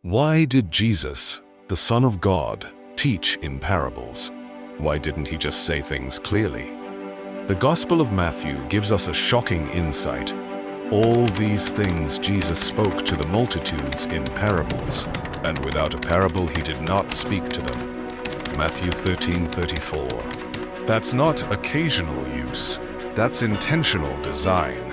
Why did Jesus, the Son of God, teach in parables? Why didn't he just say things clearly? The Gospel of Matthew gives us a shocking insight. All these things Jesus spoke to the multitudes in parables, and without a parable he did not speak to them. Matthew 13:34. That's not occasional use, that's intentional design.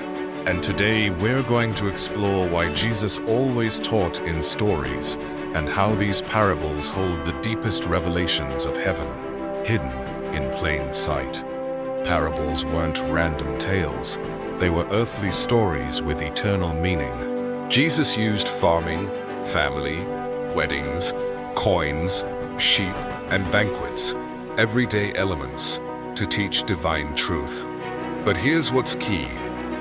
And today we're going to explore why Jesus always taught in stories and how these parables hold the deepest revelations of heaven, hidden in plain sight. Parables weren't random tales, they were earthly stories with eternal meaning. Jesus used farming, family, weddings, coins, sheep, and banquets, everyday elements, to teach divine truth. But here's what's key.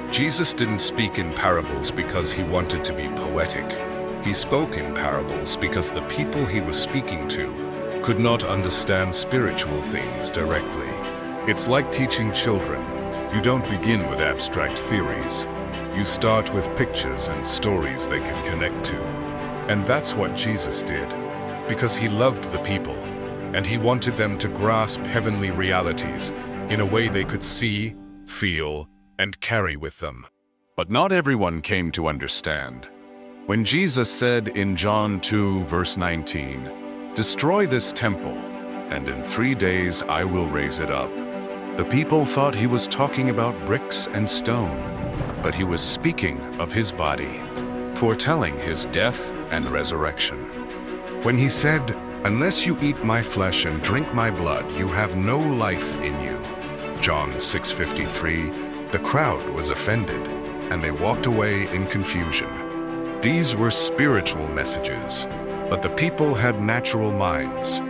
Jesus didn't speak in parables because he wanted to be poetic. He spoke in parables because the people he was speaking to could not understand spiritual things directly. It's like teaching children. You don't begin with abstract theories. You start with pictures and stories they can connect to. And that's what Jesus did, because he loved the people, and he wanted them to grasp heavenly realities in a way they could see, feel, and carry with them. But not everyone came to understand. When Jesus said in John 2, verse 19, "Destroy this temple, and in 3 days I will raise it up," the people thought he was talking about bricks and stone, but he was speaking of his body, foretelling his death and resurrection. When he said, "Unless you eat my flesh and drink my blood, you have no life in you," John 6:53, the crowd was offended, and they walked away in confusion. These were spiritual messages, but the people had natural minds.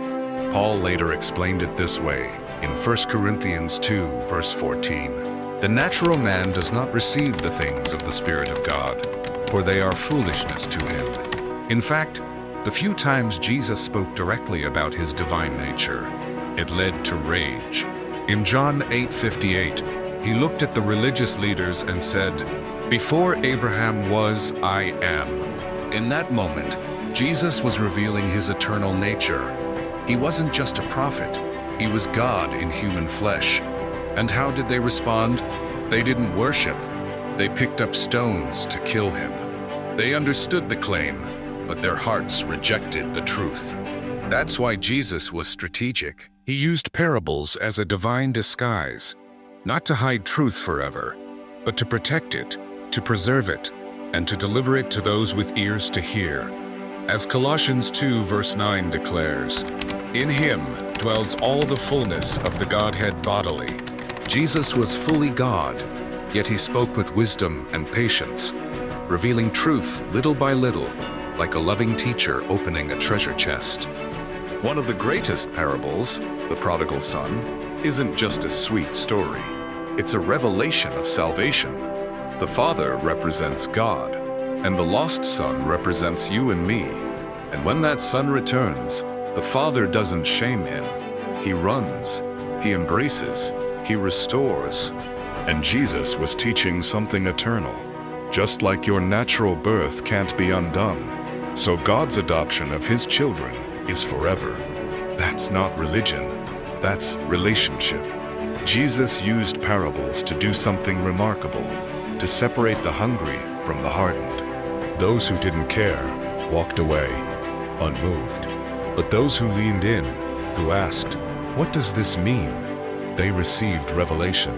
Paul later explained it this way in 1 Corinthians 2, verse 14. "The natural man does not receive the things of the Spirit of God, for they are foolishness to him." In fact, the few times Jesus spoke directly about his divine nature, it led to rage. In John 8:58, he looked at the religious leaders and said, "Before Abraham was, I am." In that moment, Jesus was revealing his eternal nature. He wasn't just a prophet, he was God in human flesh. And how did they respond? They didn't worship. They picked up stones to kill him. They understood the claim, but their hearts rejected the truth. That's why Jesus was strategic. He used parables as a divine disguise, not to hide truth forever, but to protect it, to preserve it, and to deliver it to those with ears to hear. As Colossians 2 verse 9 declares, "In him dwells all the fullness of the Godhead bodily." Jesus was fully God, yet he spoke with wisdom and patience, revealing truth little by little, like a loving teacher opening a treasure chest. One of the greatest parables, the prodigal son, isn't just a sweet story. It's a revelation of salvation. The Father represents God, and the lost son represents you and me. And when that son returns, the Father doesn't shame him. He runs, he embraces, he restores. And Jesus was teaching something eternal. Just like your natural birth can't be undone, so God's adoption of his children is forever. That's not religion, that's relationship. Jesus used parables to do something remarkable, to separate the hungry from the hardened. Those who didn't care walked away, unmoved. But those who leaned in, who asked, "What does this mean?" they received revelation.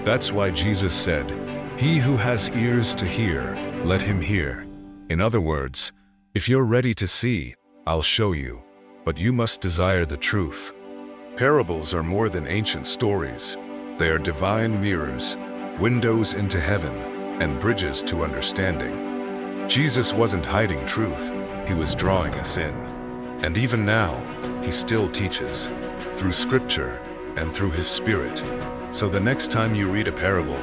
That's why Jesus said, "He who has ears to hear, let him hear." In other words, if you're ready to see, I'll show you, but you must desire the truth. Parables are more than ancient stories. They are divine mirrors, windows into heaven, and bridges to understanding. Jesus wasn't hiding truth, he was drawing us in. And even now, he still teaches, through scripture and through his Spirit. So the next time you read a parable,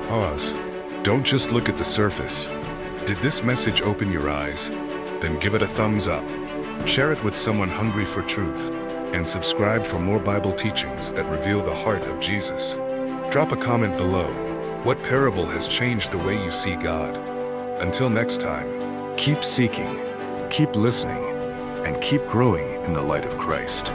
pause. Don't just look at the surface. Did this message open your eyes? Then give it a thumbs up. Share it with someone hungry for truth, and subscribe for more Bible teachings that reveal the heart of Jesus. Drop a comment below. What parable has changed the way you see God? Until next time, keep seeking, keep listening and keep growing in the light of Christ.